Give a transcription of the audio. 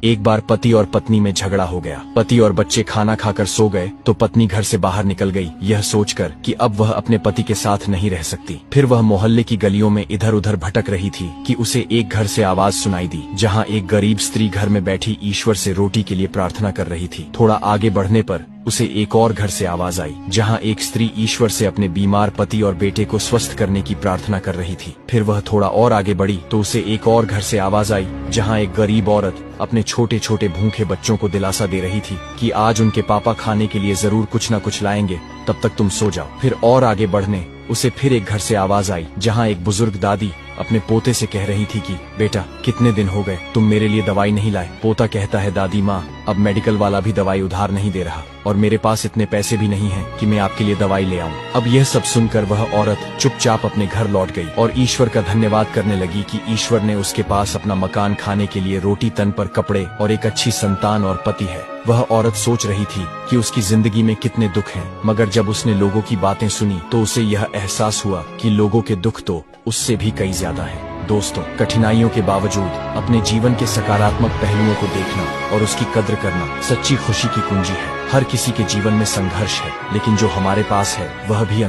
एक बार पति और पत्नी में झगड़ा हो गया। पति और बच्चे खाना खाकर सो गए तो पत्नी घर से बाहर निकल गई, यह सोचकर कि अब वह अपने पति के साथ नहीं रह सकती। फिर वह मोहल्ले की गलियों में इधर उधर भटक रही थी कि उसे एक घर से आवाज सुनाई दी, जहाँ एक गरीब स्त्री घर में बैठी ईश्वर से रोटी के लिए प्रार्थना कर रही थी। थोड़ा आगे बढ़ने पर उसे एक और घर से आवाज आई, जहां एक स्त्री ईश्वर से अपने बीमार पति और बेटे को स्वस्थ करने की प्रार्थना कर रही थी। फिर वह थोड़ा और आगे बढ़ी तो उसे एक और घर से आवाज आई, जहां एक गरीब औरत अपने छोटे छोटे भूखे बच्चों को दिलासा दे रही थी कि आज उनके पापा खाने के लिए जरूर कुछ न कुछ लाएंगे, तब तक तुम सो जाओ। फिर और आगे बढ़ने उसे फिर एक घर से आवाज आई, जहां एक बुजुर्ग दादी अपने पोते से कह रही थी कि बेटा कितने दिन हो गए तुम मेरे लिए दवाई नहीं लाए। पोता कहता है, दादी माँ अब मेडिकल वाला भी दवाई उधार नहीं दे रहा और मेरे पास इतने पैसे भी नहीं हैं कि मैं आपके लिए दवाई ले आऊं। अब यह सब सुनकर वह औरत चुपचाप अपने घर लौट गई और ईश्वर का धन्यवाद करने लगी कि ईश्वर ने उसके पास अपना मकान, खाने के लिए रोटी, तन पर कपड़े और एक अच्छी संतान और पति है। वह औरत सोच रही थी कि उसकी जिंदगी में कितने दुख हैं, मगर जब उसने लोगों की बातें सुनी तो उसे यह एहसास हुआ कि लोगों के दुख तो उससे भी कई ज्यादा हैं। दोस्तों, कठिनाइयों के बावजूद अपने जीवन के सकारात्मक पहलुओं को देखना और उसकी कद्र करना सच्ची खुशी की कुंजी है। हर किसी के जीवन में संघर्ष है, लेकिन जो हमारे पास है वह भी